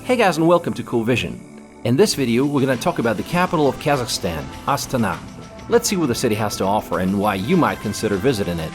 Hey guys, and welcome to Cool Vision. In this video, we're going to talk about the capital of Kazakhstan, Astana. Let's see what the city has to offer and why you might consider visiting it.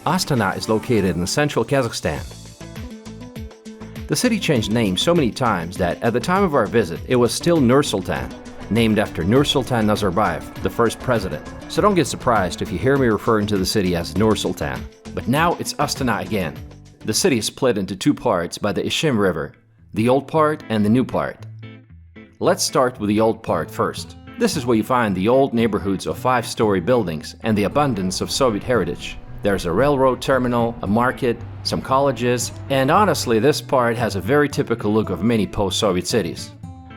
Astana is located in central Kazakhstan. The city changed names so many times that at the time of our visit, it was still Nur-Sultan, named after Nur-Sultan Nazarbayev, the first president. So don't get surprised if you hear me referring to the city as Nur-Sultan. But now it's Astana again. The city is split into two parts by the Ishim River, the old part and the new part. Let's start with the old part first. This is where you find the old neighborhoods of 5-story buildings and the abundance of Soviet heritage. There's a railroad terminal, a market, some colleges, and honestly this part has a very typical look of many post-Soviet cities.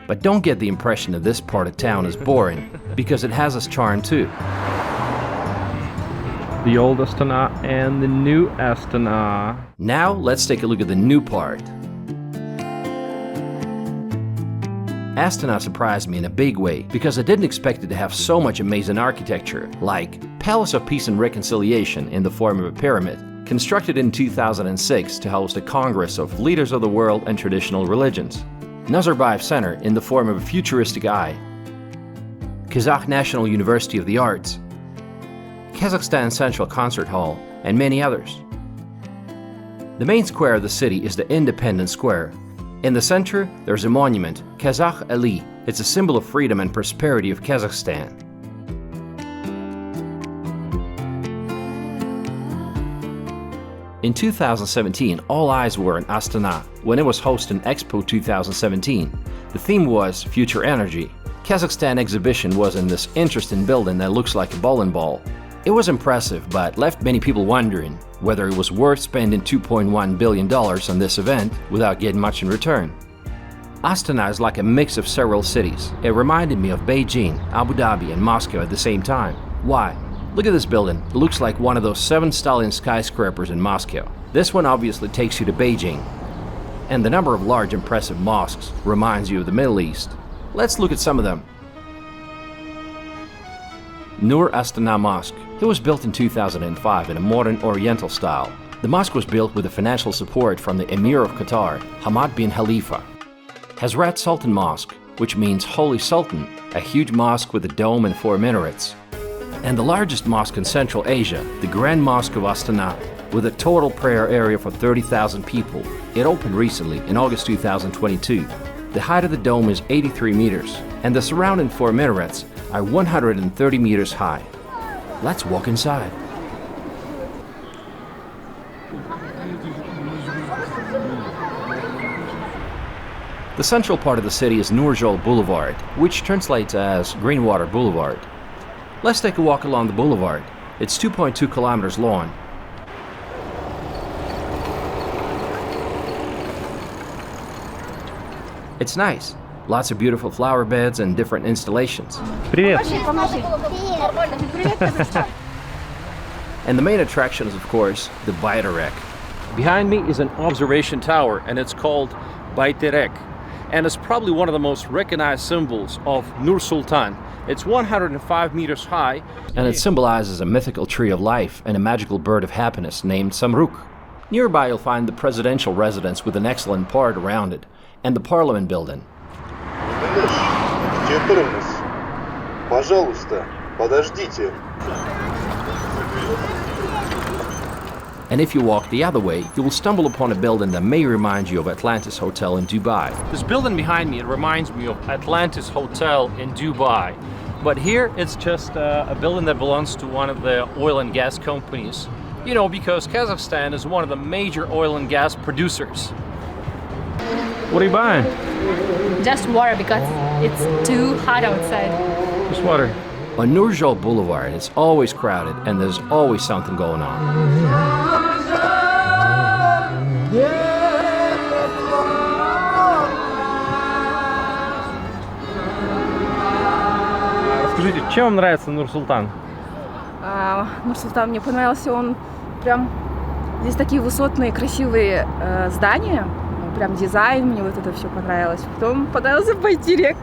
But don't get the impression that this part of town is boring, because it has its charm too. The old Astana and the new Astana. Now let's take a look at the new part. Astana surprised me in a big way because I didn't expect it to have so much amazing architecture, like Palace of Peace and Reconciliation in the form of a pyramid, constructed in 2006 to host a congress of leaders of the world and traditional religions. Nazarbayev Center in the form of a futuristic eye. Kazakh National University of the Arts. Kazakhstan Central Concert Hall, and many others. The main square of the city is the Independence Square. In the center, there's a monument, Kazakh Ali. It's a symbol of freedom and prosperity of Kazakhstan. In 2017, all eyes were in Astana when it was hosting Expo 2017. The theme was Future Energy. Kazakhstan exhibition was in this interesting building that looks like a bowling ball. It was impressive, but left many people wondering whether it was worth spending $2.1 billion on this event without getting much in return. Astana is like a mix of several cities. It reminded me of Beijing, Abu Dhabi, and Moscow at the same time. Why? Look at this building. It looks like one of those 7 Stalin skyscrapers in Moscow. This one obviously takes you to Beijing. And the number of large impressive mosques reminds you of the Middle East. Let's look at some of them. Nur Astana Mosque. It was built in 2005 in a modern Oriental style. The mosque was built with the financial support from the Emir of Qatar, Hamad bin Khalifa. Hazrat Sultan Mosque, which means Holy Sultan, a huge mosque with a dome and 4 minarets. And the largest mosque in Central Asia, the Grand Mosque of Astana, with a total prayer area for 30,000 people. It opened recently in August 2022. The height of the dome is 83 meters, and the surrounding 4 minarets are 130 meters high. Let's walk inside. The central part of the city is Nur-Sultan Boulevard, which translates as Greenwater Boulevard. Let's take a walk along the boulevard. It's 2.2 kilometers long. It's nice. Lots of beautiful flower beds and different installations. Привет. And the main attraction is, of course, the Bayterek. Behind me is an observation tower, and it's called Bayterek. And it's probably one of the most recognized symbols of Nur-Sultan. It's 105 meters high, and it symbolizes a mythical tree of life and a magical bird of happiness named Samruk. Nearby you'll find the presidential residence with an excellent park around it, and the parliament building. Пожалуйста, подождите. And if you walk the other way, you will stumble upon a building that may remind you of Atlantis Hotel in Dubai. This building behind me, it reminds me of Atlantis Hotel in Dubai. But here, it's just a building that belongs to one of the oil and gas companies. You know, because Kazakhstan is one of the major oil and gas producers. What are you buying? Just water because it's too hot outside. Just water. On Nur-Sultan Boulevard, it's always crowded and there's always something going on. Скажите, чем вам нравится Nur-Sultan? Nur-Sultan мне понравился, он прям... Здесь такие высотные, красивые здания. Прям дизайн, мне вот это все понравилось. Потом понравился Байтерек.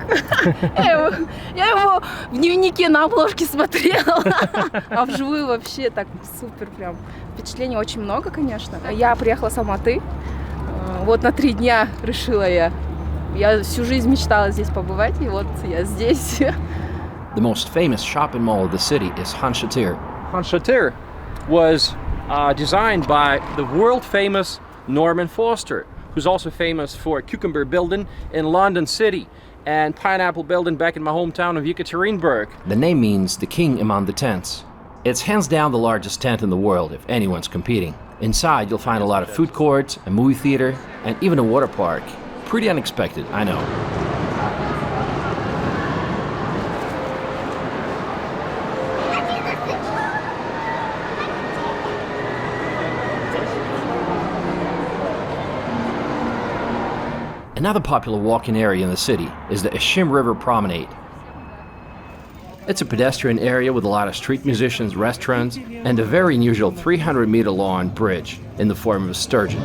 Я его в дневнике на обложке смотрела, а вживую вообще так супер прям. Впечатлений очень много, конечно. Я приехала с Алматы, вот на 3 дня решила я Я всю жизнь мечтала здесь побывать, и вот я здесь. The most famous shopping mall of the city is Shatyr. Shatyr was designed by the world-famous Norman Foster, who's also famous for Cucumber Building in London City and Pineapple Building back in my hometown of Yekaterinburg. The name means the king among the tents. It's hands down the largest tent in the world if anyone's competing. Inside, you'll find a lot of food courts, a movie theater, and even a water park. Pretty unexpected, I know. Another popular walking area in the city is the Ishim River Promenade. It's a pedestrian area with a lot of street musicians, restaurants, and a very unusual 300-meter long bridge in the form of a sturgeon.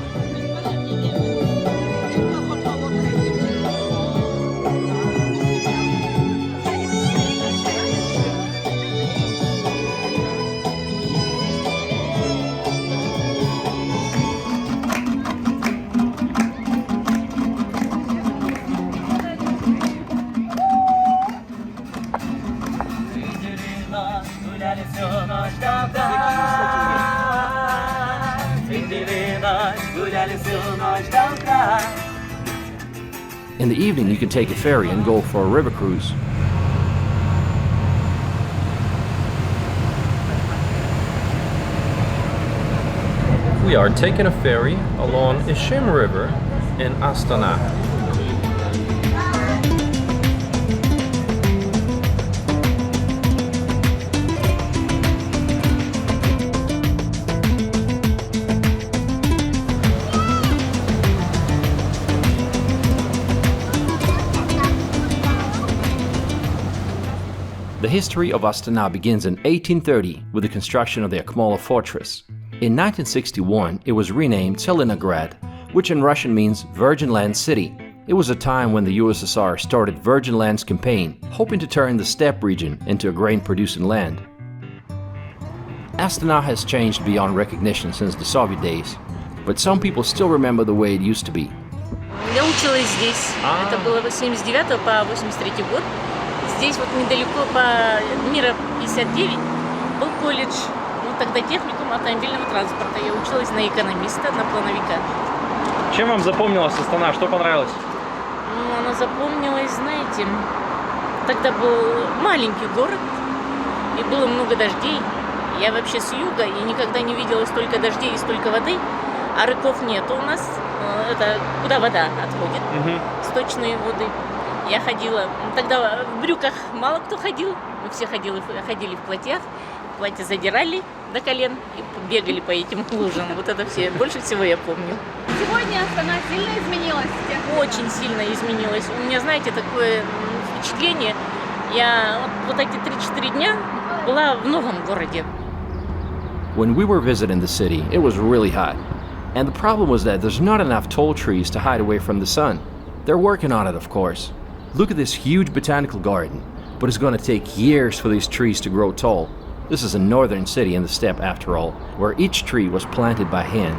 In the evening, you can take a ferry and go for a river cruise. We are taking a ferry along Ishim River in Astana. The history of Astana begins in 1830 with the construction of the Akmola fortress. In 1961, it was renamed Tselinograd, which in Russian means Virgin Land City. It was a time when the USSR started Virgin Lands campaign, hoping to turn the steppe region into a grain-producing land. Astana has changed beyond recognition since the Soviet days, but some people still remember the way it used to be. Я училась здесь. Это было с 79 по 83 год. Здесь вот недалеко по Мира 59 был колледж. Ну, тогда техникум автомобильного транспорта. Я училась на экономиста, на плановика. Чем вам запомнилась Астана? Что понравилось? Ну, она запомнилась, знаете, тогда был маленький город, и было много дождей. Я вообще с юга, и никогда не видела столько дождей и столько воды, а рыков нету у нас. Это куда вода отходит, сточные воды. Я ходила, тогда в брюках мало кто ходил, мы все ходили в платьях, платья задирали до колен и бегали по этим лужам. Вот это все, больше всего я помню. Сегодня Астана сильно изменилась с тех пор? Очень сильно изменилась. У меня, знаете, такое впечатление, я вот эти 3-4 дня была в новом городе. When we were visiting the city, it was really hot. And the problem was that there's not enough tall trees to hide away from the sun. They're working on it, of course. Look at this huge botanical garden, but it's going to take years for these trees to grow tall. This is a northern city in the steppe, after all, where each tree was planted by hand.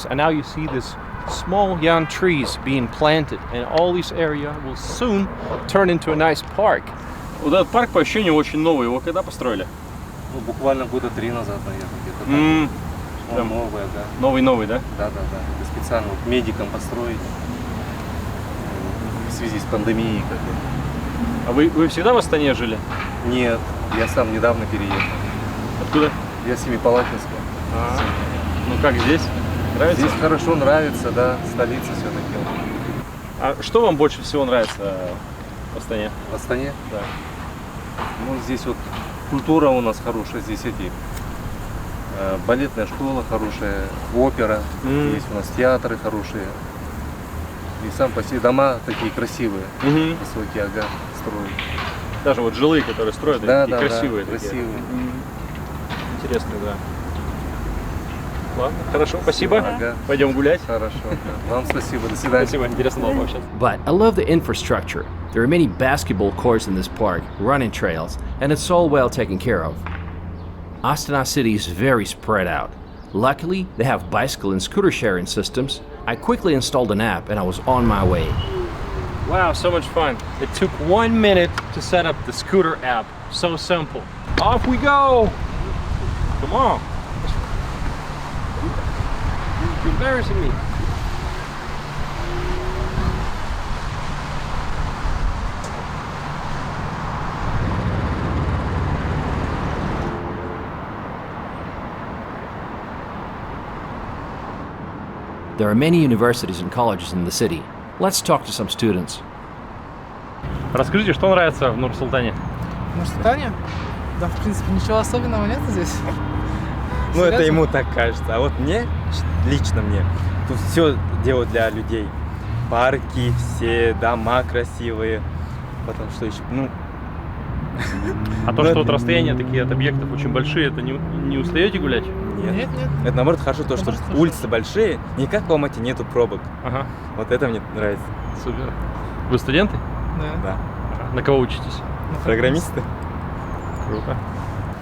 And now you see this small young trees being planted, and all this area will soon turn into a nice park. Вот этот парк, по ощущению, очень новый. Его когда построили? Ну, буквально года 3 назад, наверное, где-то. Прям новое, да. Новый, да? Да. Это специально вот медикам построить в связи с пандемией. Как бы. А вы всегда в Астане жили? Нет, я сам недавно переехал. Откуда? Я с Семипалатинска. Ну как здесь? Нравится? Здесь хорошо, нравится, да, столица все-таки. А что вам больше всего нравится в Астане? В Астане? Да. Ну, здесь вот культура у нас хорошая, здесь эти балетная школа хорошая, опера, есть у нас театры хорошие. И сам по себе дома такие красивые, высокие, строят. Даже вот жилые, которые строят, да, такие красивые. Да, красивые. Интересные, да. Ладно, хорошо, спасибо. Ага. Пойдем гулять. Хорошо. Вам спасибо, до свидания. Спасибо, интересно было пообщаться. But I love the infrastructure. There are many basketball courts in this park, running trails, and it's all well taken care of. Astana city is very spread out. Luckily, they have bicycle and scooter sharing systems. I quickly installed an app and I was on my way. Wow, so much fun. It took 1 minute to set up the scooter app. So simple. Off we go! Come on. You're embarrassing me. There are many universities and colleges in the city. Let's talk to some students. Расскажите, что нравится в Нур-Султане? В Нур-Султане? Да, в принципе, ничего особенного нет здесь. Ну, это ему так кажется. А вот мне, лично мне, тут все делают для людей. Парки, все дома красивые. Потом что еще? Ну, А то, что вот расстояния такие от объектов очень большие, это не устаете гулять? нет. Это наоборот хорошо, то, что улицы большие, не как в Алмате, нету пробок. Ага, Вот это мне нравится. супер. Вы студенты? Да. Ага. На кого учитесь? Программисты Круто.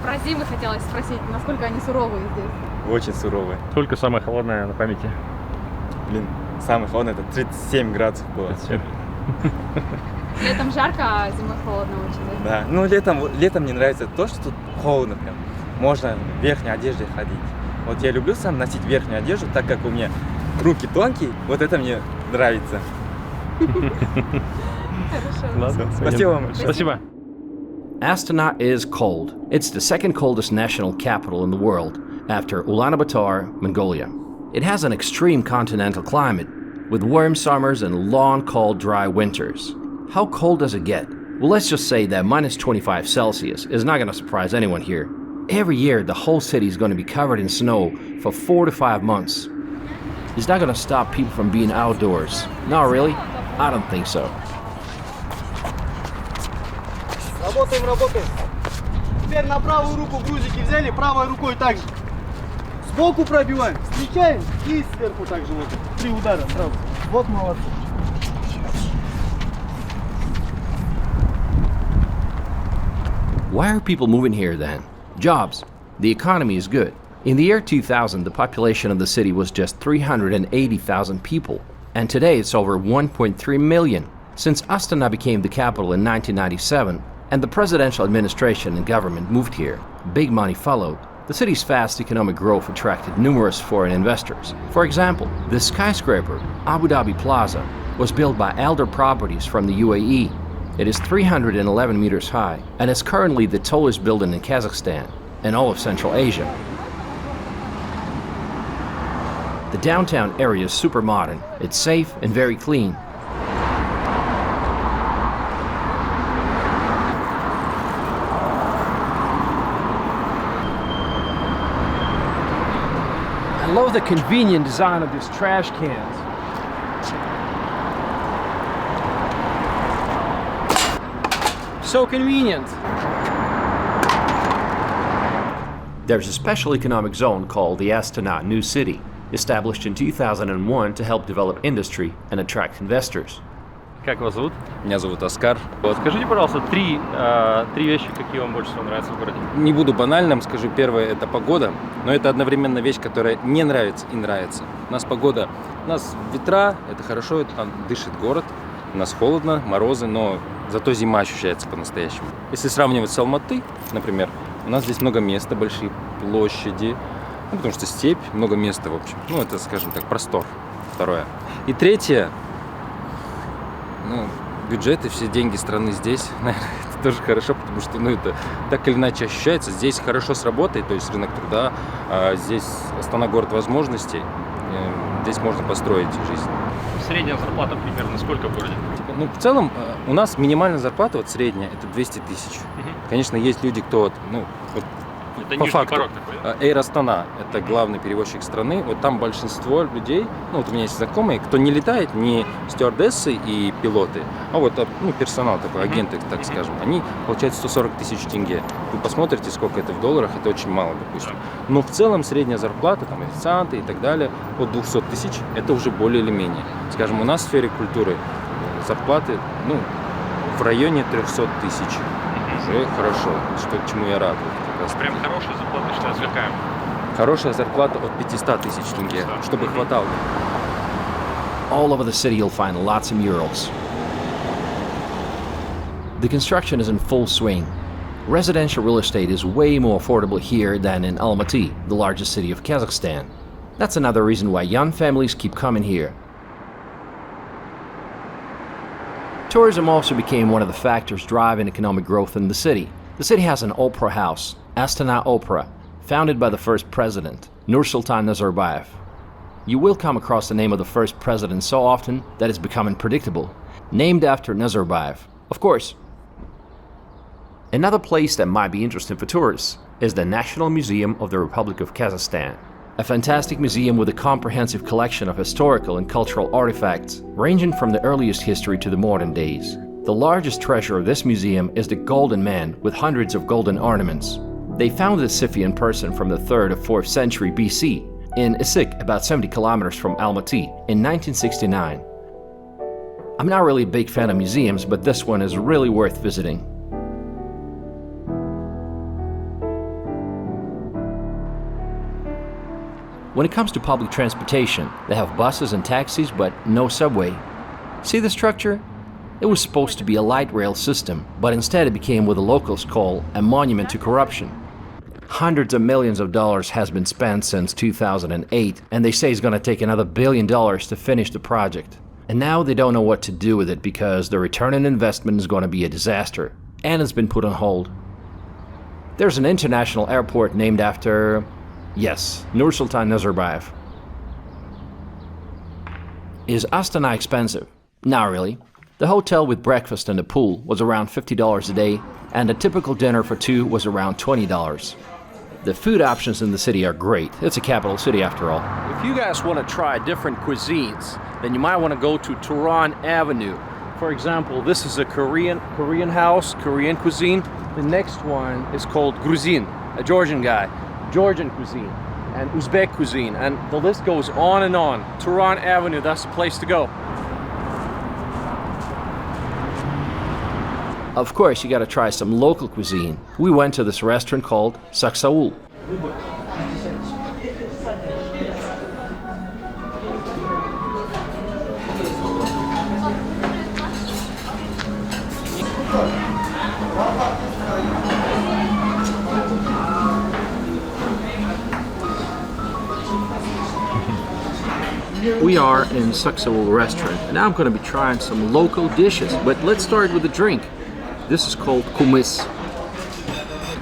Про зимы хотелось спросить, насколько они суровые здесь. очень суровые. Сколько самая холодная на памяти? Блин, самое холодное это 37 градусов было. Летом жарко, а зимой холодно очень, да? Да. Ну, летом мне нравится то, что тут холодно прям. Можно в верхней одежде ходить. Вот я люблю сам носить верхнюю одежду, так как у меня руки тонкие, вот это мне нравится. Хорошо. Спасибо вам. Спасибо. Astana is cold. It's the second coldest national capital in the world, after Ulaanbaatar, Mongolia. It has an extreme continental climate, with warm summers and long, cold, dry winters. How cold does it get? Well, let's just say that minus 25 Celsius is not going to surprise anyone here. Every year, the whole city is going to be covered in snow for 4 to 5 months. Is that going to stop people from being outdoors? No, really? I don't think so. Работаем. Теперь на правую руку грузики взяли, правой рукой также. Сбоку пробиваем, встречаем и сверху также вот. 3 удара сразу. Вот молодцы. Why are people moving here then? Jobs. The economy is good. In the year 2000, the population of the city was just 380,000 people, and today it's over 1.3 million. Since Astana became the capital in 1997, and the presidential administration and government moved here, big money followed. The city's fast economic growth attracted numerous foreign investors. For example, this skyscraper, Abu Dhabi Plaza, was built by Elder Properties from the UAE. It is 311 meters high and is currently the tallest building in Kazakhstan and all of Central Asia. The downtown area is super modern. It's safe and very clean. I love the convenient design of these trash cans. So convenient. There's a special economic zone called the Astana New City, established in 2001 to help develop industry and attract investors. Как вас зовут? Меня зовут Оскар. Вот скажите, пожалуйста, три вещи, какие вам больше всего нравятся в городе. Не буду банальным, скажу первое – это погода, но это одновременно вещь, которая не нравится и нравится. У нас погода, у нас ветра, это хорошо, это там дышит город, у нас холодно, морозы, но зато зима ощущается по-настоящему. Если сравнивать с Алматы, например, у нас здесь много места, большие площади, ну, потому что степь, много места в общем. Ну, это, скажем так, простор. Второе. И третье, бюджеты, все деньги страны здесь, наверное, это тоже хорошо, потому что, это так или иначе ощущается. Здесь хорошо сработает, то есть рынок труда, здесь Астана город возможностей, здесь можно построить жизнь. Средняя зарплата примерно сколько в городе? В целом, у нас минимальная зарплата, вот средняя, это 200 тысяч. Конечно, есть люди, кто, это по нижний факту, порог такой, да? Air Astana – это главный перевозчик страны. Вот там большинство людей, у меня есть знакомые, кто не летает, не стюардессы и пилоты, а вот персонал такой, агенты, так скажем, они получают 140 тысяч тенге. Вы посмотрите, сколько это в долларах, это очень мало, допустим. Но в целом средняя зарплата, там официанты и так далее, от 200 тысяч – это уже более или менее. Скажем, у нас в сфере культуры зарплаты, в районе 300 тысяч. Уже хорошо, чему я рад. Прям хорошая зарплата, считается, какая? Хорошая зарплата от 500 тысяч тенге, чтобы хватало. All over the city you'll find lots of murals. The construction is in full swing. Residential real estate is way more affordable here than in Almaty, the largest city of Kazakhstan. That's another reason why young families keep coming here. Tourism also became one of the factors driving economic growth in the city. The city has an opera house, Astana Opera, founded by the first president, Nur-Sultan Nazarbayev. You will come across the name of the first president so often that it's becoming predictable. Named after Nazarbayev, of course. Another place that might be interesting for tourists is the National Museum of the Republic of Kazakhstan. A fantastic museum with a comprehensive collection of historical and cultural artifacts, ranging from the earliest history to the modern days. The largest treasure of this museum is the Golden Man with hundreds of golden ornaments. They found the Scythian person from the 3rd or 4th century BC in Issyk, about 70 kilometers from Almaty, in 1969. I'm not really a big fan of museums, but this one is really worth visiting. When it comes to public transportation, they have buses and taxis, but no subway. See the structure? It was supposed to be a light rail system, but instead it became what the locals call a monument to corruption. Hundreds of millions of dollars has been spent since 2008, and they say it's going to take another $1 billion to finish the project. And now they don't know what to do with it because the return on investment is going to be a disaster, and it's been put on hold. There's an international airport named after, yes, Nur-Sultan Nazarbayev. Is Astana expensive? Not really. The hotel with breakfast and the pool was around $50 a day, and a typical dinner for two was around $20. The food options in the city are great. It's a capital city after all. If you guys want to try different cuisines, then you might want to go to Turan Avenue. For example, this is a Korean house, Korean cuisine. The next one is called Gruzin, a Georgian guy, Georgian cuisine, and Uzbek cuisine, and the list goes on and on. Turan Avenue, that's the place to go. Of course, you gotta try some local cuisine. We went to this restaurant called Saksaul. We are in Saksaul restaurant, and now I'm going to be trying some local dishes, but let's start with the drink. This is called kumis.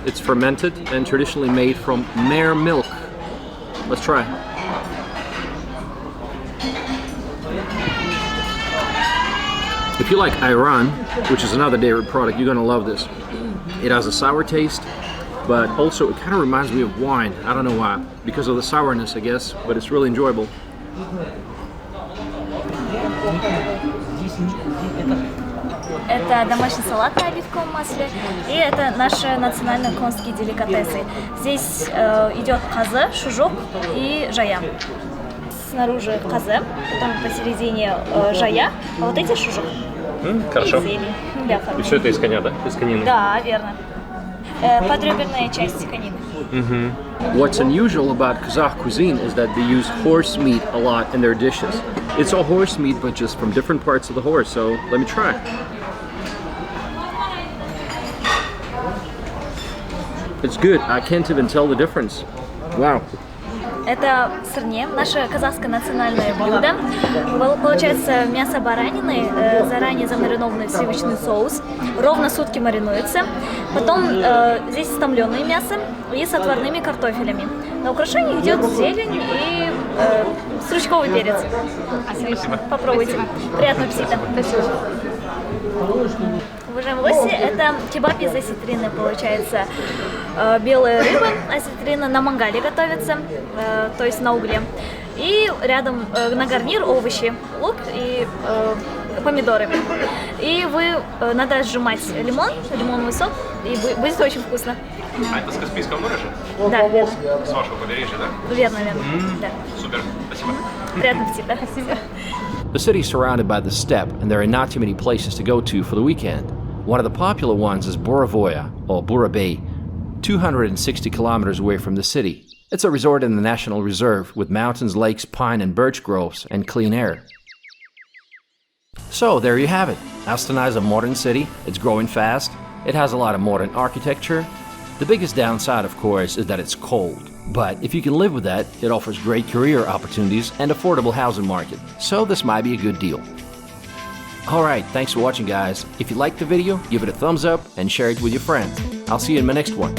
It's fermented and traditionally made from mare milk. Let's try. If you like ayran, which is another dairy product, you're going to love this. It has a sour taste, but also it kind of reminds me of wine. I don't know why, because of the sourness, I guess, but it's really enjoyable. Это домашний салат на оливковом масле, и это наши национальные конские деликатесы. Здесь идет каза, шужок и жая. Снаружи каза, потом посередине жая, а вот эти шужок. Хорошо. И зелень. Да, и все это из коня, да? Из конины? Да, верно. Подреберная часть конины. What's unusual about Kazakh cuisine is that they use horse meat a lot in their dishes. It's all horse meat, but just from different parts of the horse, so let me try. It's good. I can't even tell the difference. Wow. Это сырне, наше казахское национальное блюдо. Получается мясо баранины, заранее замаринованный в сливочный соус, ровно сутки маринуется. Потом здесь томленое мясо и с отварными картофелями. На украшение идет зелень и стручковый перец. Спасибо. Попробуйте. Приятного аппетита. Уважаемые гости, это кебаб из осетрины, получается. Белая рыба, осетрина на мангале готовится, то есть на угле. И рядом на гарнир овощи, лук и помидоры. И надо сжимать лимонный сок, и будет очень вкусно. А это с Каспийского моря же? Да, верно. С вашего побережья, да? Верно. Да. Супер, спасибо. Приятного аппетита. Спасибо. The city is surrounded by the steppe, and there are not too many places to go to for the weekend. One of the popular ones is Buravoya, or Burabay, 260 kilometers away from the city. It's a resort in the National Reserve with mountains, lakes, pine and birch groves, and clean air. So there you have it. Astana is a modern city. It's growing fast. It has a lot of modern architecture. The biggest downside, of course, is that it's cold. But if you can live with that, it offers great career opportunities and affordable housing market. So this might be a good deal. Alright, thanks for watching guys. If you liked the video, give it a thumbs up and share it with your friends. I'll see you in my next one.